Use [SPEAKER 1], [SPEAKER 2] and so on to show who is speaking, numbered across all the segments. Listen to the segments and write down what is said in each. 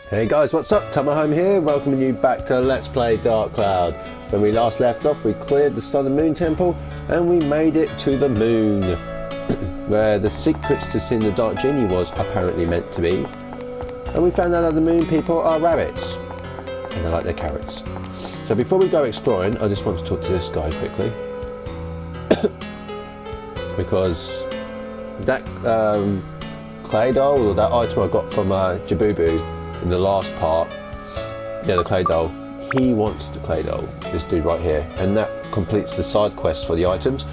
[SPEAKER 1] Hey guys, what's up? Tamahome here, welcoming you back to Let's Play Dark Cloud. When we last left off, we cleared the Sun and Moon Temple and we made it to the moon, where the secrets to seeing the Dark Genie was apparently meant to be. And we found out that the moon people are rabbits, and they like their carrots. So before we go exploring, I just want to talk to this guy quickly. Because that clay doll, or that item I got from Jabubu, in the last part, yeah, the clay doll, he wants the clay doll, this dude right here, and that completes the side quest for the items.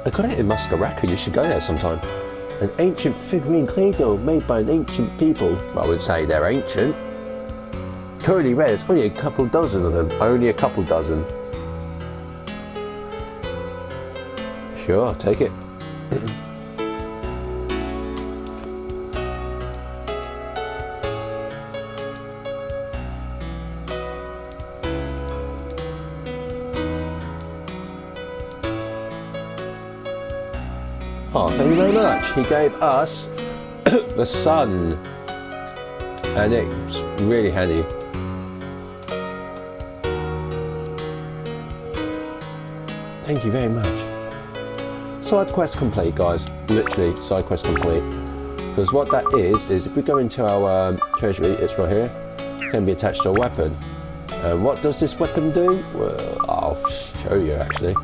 [SPEAKER 1] I got it in Muscaraca, you should go there sometime. An ancient figurine clay doll made by an ancient people. Well, I would say they're ancient. Currently rare, it's only a couple dozen of them, only a couple dozen. Sure, I'll take it. Oh, thank you very much. He gave us the sun, and it's really handy. Thank you very much. Side quest complete, guys. Literally, side quest complete. Because what that is if we go into our treasury, it's right here, it can be attached to a weapon. And what does this weapon do? Well, I'll show you actually.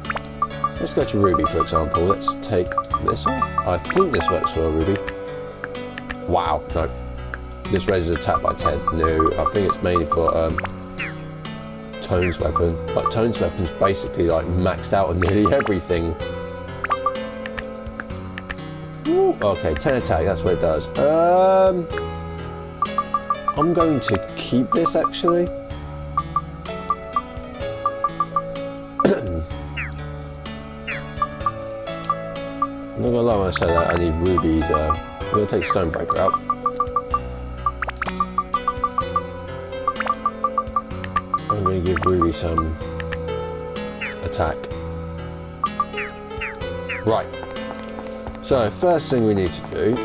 [SPEAKER 1] Let's go to Ruby, for example. Let's take this one. I think this works for a Ruby. Wow, no. This raises attack by 10. No, I think it's mainly for Tone's weapon. But Tone's weapon's basically like maxed out on nearly everything. Ooh, okay, 10 attack, that's what it does. I'm going to keep this actually. I'm not gonna lie when I say that I need rubies. I'm gonna take Stonebreaker out. I'm gonna give Ruby some attack. Right. So first thing we need to do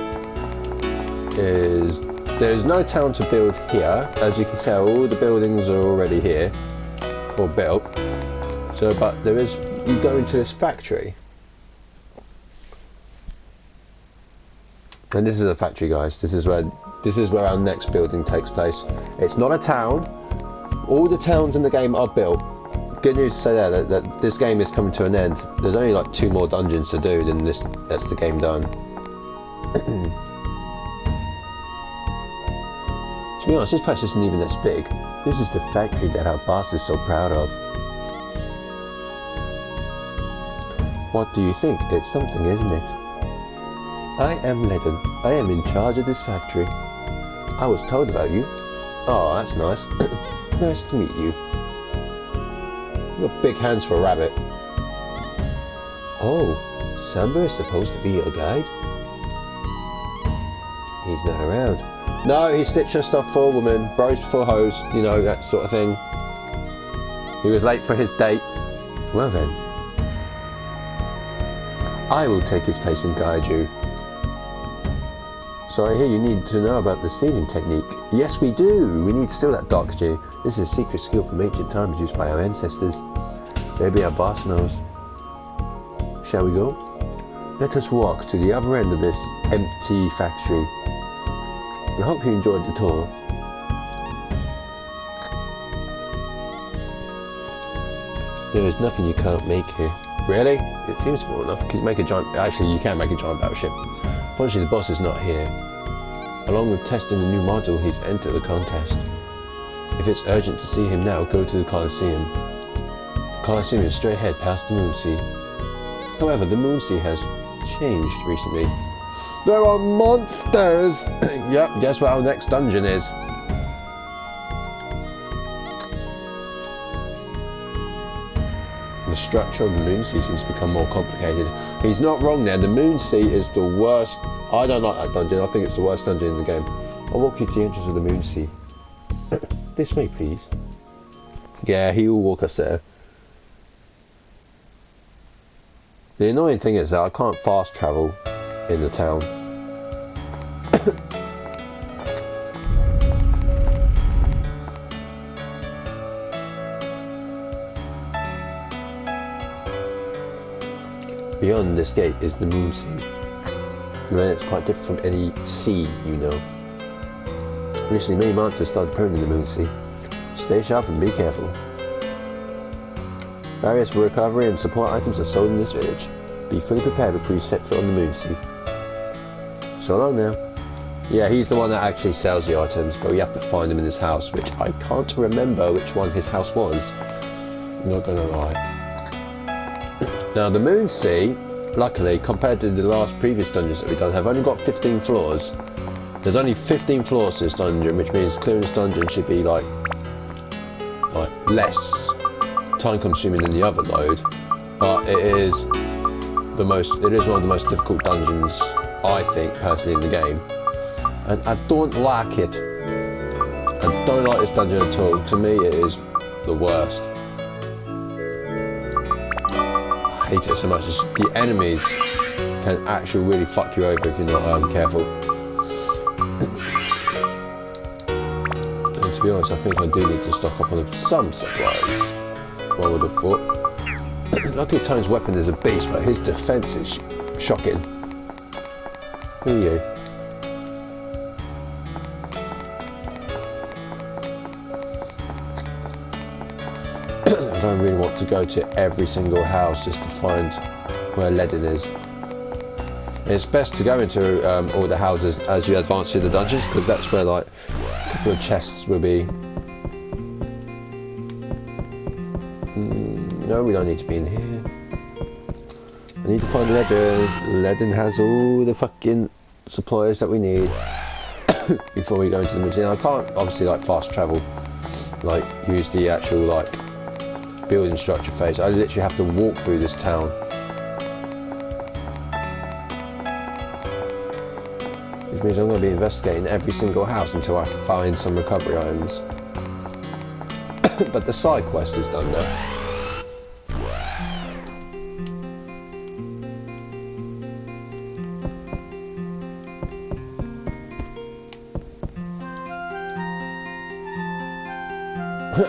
[SPEAKER 1] is there's no town to build here. As you can tell, all the buildings are already here or built. So, but there is. You go into this factory. And this is a factory, guys. This is where our next building takes place. It's not a town. All the towns in the game are built. Good news to say there that this game is coming to an end. There's only like 2 more dungeons to do, then that's the game done. To be honest, this place isn't even this big. This is the factory that our boss is so proud of. What do you think? It's something, isn't it? I am Ledon. I am in charge of this factory. I was told about you. Oh, that's nice. Nice to meet you. You got big hands for a rabbit. Oh, Samba is supposed to be your guide? He's not around. No, he stitched her stuff for a woman. Bros before hoes. You know, that sort of thing. He was late for his date. Well then. I will take his place and guide you. So I hear you need to know about the stealing technique. Yes, we do. We need to steal that Dark Genie. This is a secret skill from ancient times used by our ancestors. Maybe our boss knows. Shall we go? Let us walk to the other end of this empty factory. I hope you enjoyed the tour. There is nothing you can't make here. Really? It seems small enough. Can you make a giant... Actually, you can make a giant battleship. Unfortunately, the boss is not here. Along with testing the new module, he's entered the contest. If it's urgent to see him now, go to the Colosseum. The Colosseum is straight ahead past the Moonsea. However, the Moonsea has changed recently. There are monsters! Yep, guess what our next dungeon is? The structure of the Moonsea seems to become more complicated. He's not wrong there, the Moonsea is the worst. I don't like that dungeon, I think it's the worst dungeon in the game. I'll walk you to the entrance of the Moonsea. This way, please. Yeah, he will walk us there. The annoying thing is that I can't fast travel in the town. beyond this gate is the Moon Sea. And it's quite different from any sea, you know. Recently, many monsters started appearing in the Moon Sea. Stay sharp and be careful. Various recovery and support items are sold in this village. Be fully prepared before you set foot on the Moon Sea. So long now. Yeah, he's the one that actually sells the items, but we have to find him in his house, which I can't remember which one his house was. I'm not gonna lie. Now the Moon Sea, luckily, compared to the last previous dungeons that we've done, have only got 15 floors. There's only 15 floors to this dungeon, which means clearing this dungeon should be like less time consuming than the other load, but it is one of the most difficult dungeons, I think, personally, in the game. And I don't like it. I don't like this dungeon at all. To me, it is the worst. I hate it so much. The enemies can actually really fuck you over if you're not careful. And to be honest, I think I do need to stock up on some supplies. I would have thought. Luckily, Tone's weapon is a beast, but his defense is shocking. Who are you? I don't really want to go to every single house just to find where Ledin is. It's best to go into all the houses as you advance through the dungeons, because that's where like a couple of chests will be. No, we don't need to be in here. I need to find Ledin. Ledin has all the fucking supplies that we need before we go into the museum. I can't obviously like fast travel, like use the actual like building structure phase. I literally have to walk through this town. Which means I'm going to be investigating every single house until I find some recovery items. But the side quest is done now.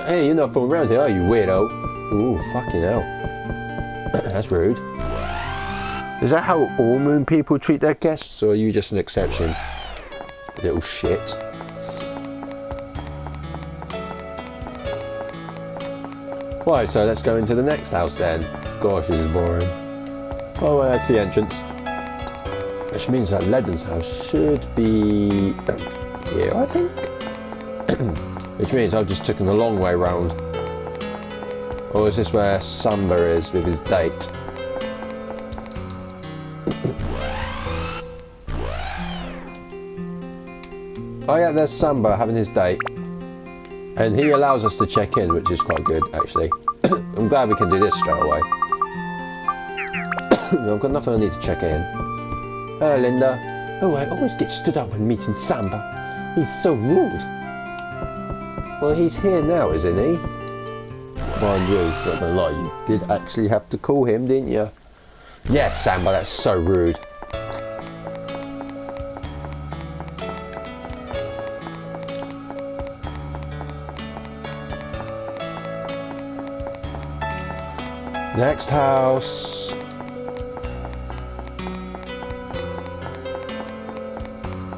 [SPEAKER 1] Hey, you're not from around here, are you, weirdo? Ooh, fucking hell. That's rude. Is that how all moon people treat their guests, or are you just an exception? Little shit. Right, so let's go into the next house then. Gosh, this is boring. Oh, well, that's the entrance. Which means that Ledin's house should be here, I think. Which means I've just taken the long way round. Or is this where Samba is with his date? Oh yeah, there's Samba having his date. And he allows us to check in, which is quite good, actually. I'm glad we can do this straight away. I've got nothing I need to check in. Hello, Linda. Oh, I always get stood up when meeting Samba. He's so rude. Well, he's here now, isn't he? Mind you, not gonna lie, you did actually have to call him, didn't you? Yes, Samba, that's so rude. Next house.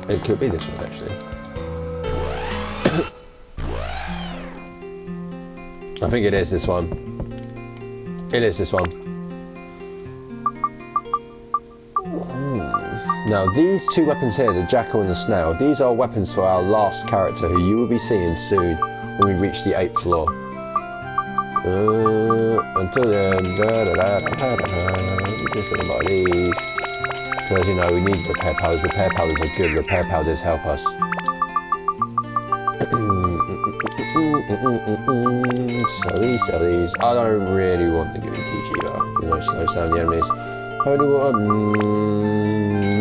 [SPEAKER 1] It could be this one, actually. I think it is this one. It is this one. Now these two weapons here, the jackal and the snail, these are weapons for our last character who you will be seeing soon when we reach the 8th floor. Until then, just think about these. Because you know, we need repair powders. Repair powders are good. Repair powders help us. Sell these. I don't really want the Giving Teach either. You know, slows down the enemies. Holy water,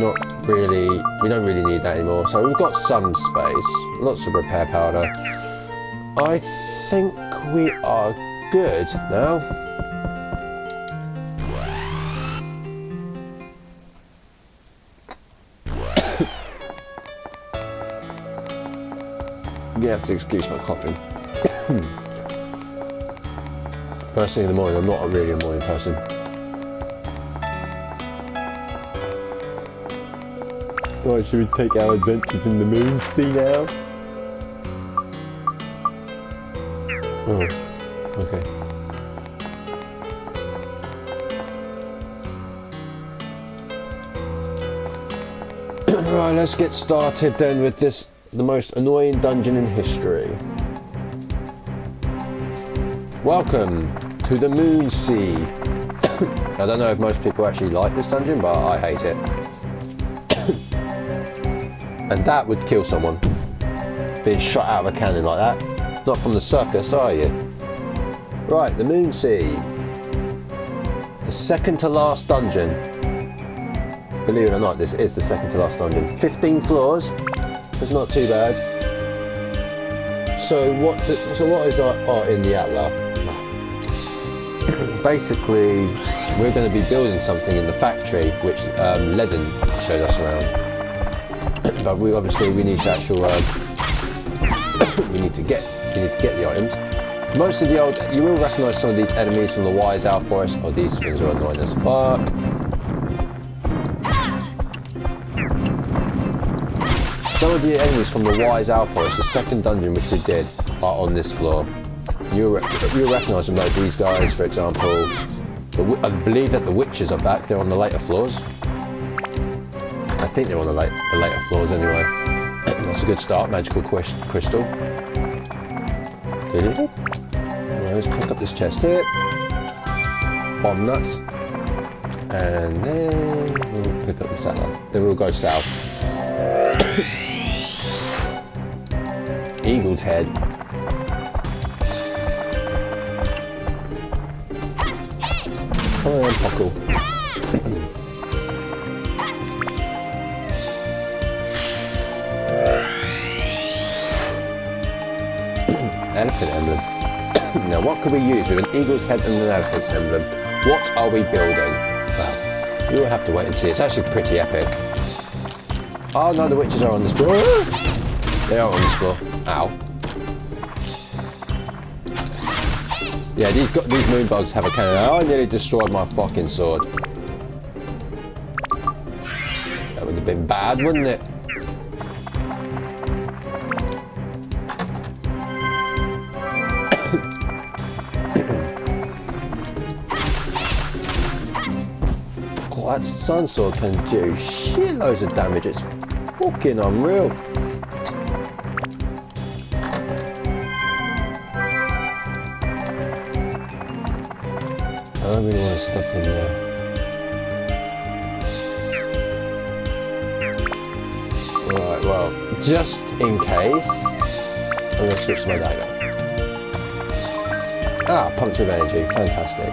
[SPEAKER 1] not really. We don't really need that anymore. So we've got some space. Lots of repair powder. I think we are good now. You have to excuse my coughing. First thing in the morning, I'm not really a morning person. Right, should we take our adventures in the moon sea now? Oh, okay. Right, let's get started then with this, the most annoying dungeon in history. Welcome to the Moon Sea. I don't know if most people actually like this dungeon, but I hate it. And that would kill someone. Being shot out of a cannon like that. Not from the circus, are you? Right, the Moon Sea. The second to last dungeon. Believe it or not, this is the second to last dungeon. 15 floors. It's not too bad. So what is our in the Atlas? Basically, we're going to be building something in the factory, which Ledden showed us around. But we need to we need to get the items. Most of the old, you will recognise some of these enemies from the Wise Owl Forest. Oh, these things are annoying as fuck. Some of the enemies from the Wise Owl Forest, the second dungeon which we did, are on this floor. You'll recognise them though. These guys, for example. I believe that the witches are back. They're on the later floors. I think they're on the later floors anyway. That's a good start. Magical crystal. Let's pick up this chest here. Bomb nuts. And then we'll pick up the satellite. Then we'll go south. Eagle's head. Come on, Puckle. Elephant emblem. Now what could we use with an eagle's head and an elephant's emblem? What are we building? Well, you will have to wait and see. It's actually pretty epic. Oh no, the witches are on this floor. They are on this floor. Ow. Yeah, these moon bugs have a cannon. Oh, I nearly destroyed my fucking sword. That would have been bad, wouldn't it? Oh, that sun sword can do shitloads of damage. It's fucking unreal. I don't really want to step in there. Right, well, just in case, I'm going to switch to my dagger. Ah, puncture of energy, fantastic.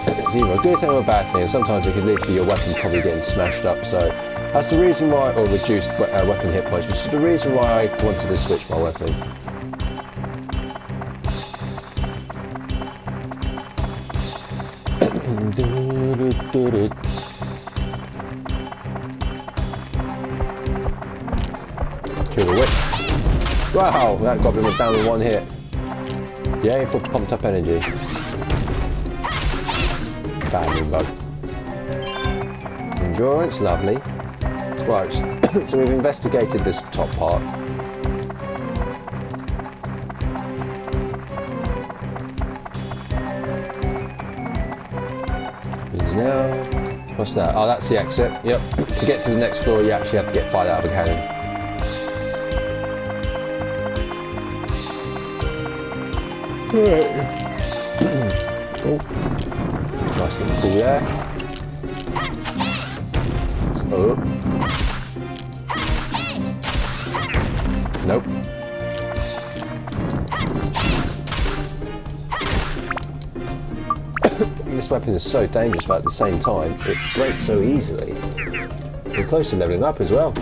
[SPEAKER 1] It's either a good thing or a bad thing, and sometimes it can lead to your weapon probably getting smashed up, so that's the reason why, or reduced weapon hit points, which is the reason why I wanted to switch my weapon. Kill the witch. Wow, that goblin was down in one hit. Yay for pumped up energy. Bad moon bug. Endurance, lovely. Right, so we've investigated this top part. Now, what's that? Oh, that's the exit. Yep. To get to the next floor, you actually have to get fired out of a cannon. Right. Oh, nice little cool there. Oh. Nope. This weapon is so dangerous, but at the same time, it breaks so easily. We're close to leveling up as well.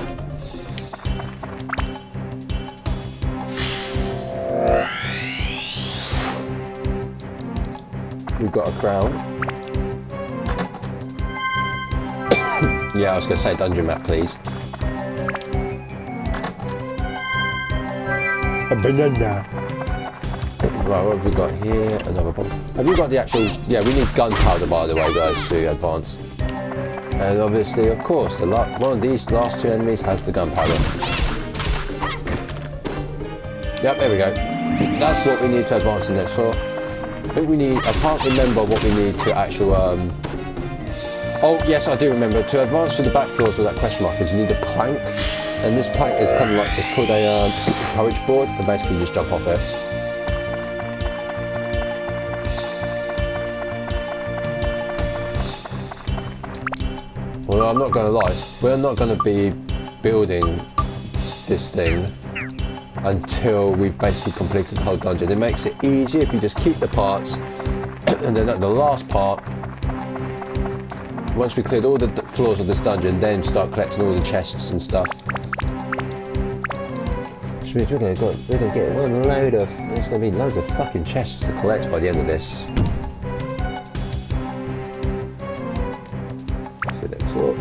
[SPEAKER 1] We've got a crown. Yeah, I was going to say dungeon map, please. A banana. Right, what have we got here? Another bomb. Have you got the actual... Yeah, we need gunpowder, by the way, guys, to advance. And obviously, of course, one of these last two enemies has the gunpowder. Yep, there we go. That's what we need to advance the next floor. I think we need, I can't remember what we need to actual, oh yes, I do remember. To advance to the back floors with that question mark is you need a plank. And this plank is kind of like, it's called a courage board, and basically you just jump off it. Well, I'm not going to lie, we're not going to be building this thing until we've basically completed the whole dungeon. It makes it easier if you just keep the parts, and then at the last part, once we cleared all the floors of this dungeon, then start collecting all the chests and stuff. Which means we're going to get one load of, there's going to be loads of fucking chests to collect by the end of this. So that's all.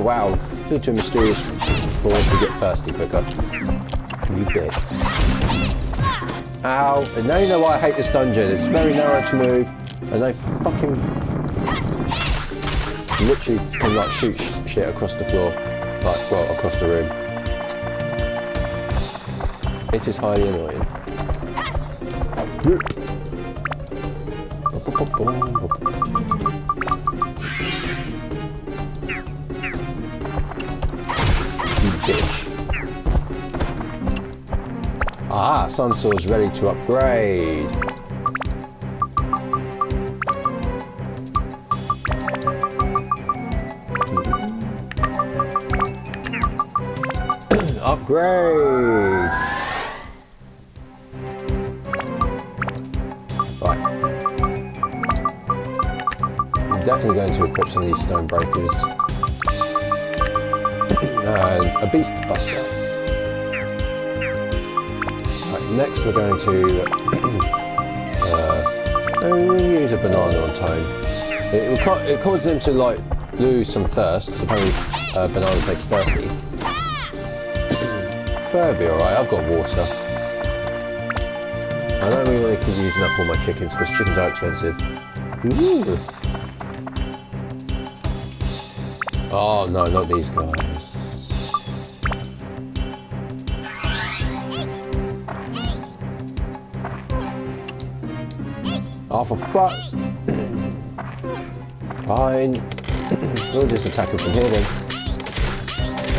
[SPEAKER 1] Wow, due to mysterious force to get thirsty quicker. You bitch. Ow, and now you know why I hate this dungeon. It's very narrow to move, and I fucking literally can like shoot shit across the floor. Like, well, across the room. It is highly annoying. Bitch. Ah, Sun Sword's ready to upgrade. Upgrade. Right. I'm definitely going to equip some of these stone breakers. And a beast buster. Right, next we're going to use a banana on Tone. It causes them to like lose some thirst, because apparently bananas make you thirsty. But it'll be alright, I've got water. I don't really want to keep using up all my chickens, because chickens are expensive. Ooh. Oh no, not these guys. Oh, for fuck! Fine. We'll just attack him from here then.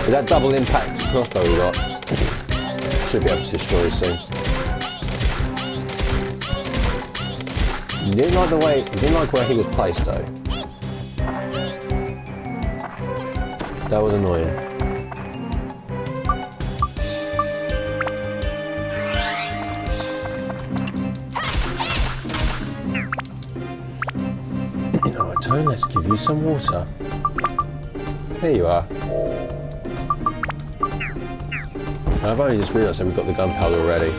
[SPEAKER 1] With that double impact crossbow we got, should be able to destroy it soon. Didn't like where he was placed though. That was annoying. Alright, Tone, let's give you some water. There you are. I've only just realised that we've got the gunpowder already.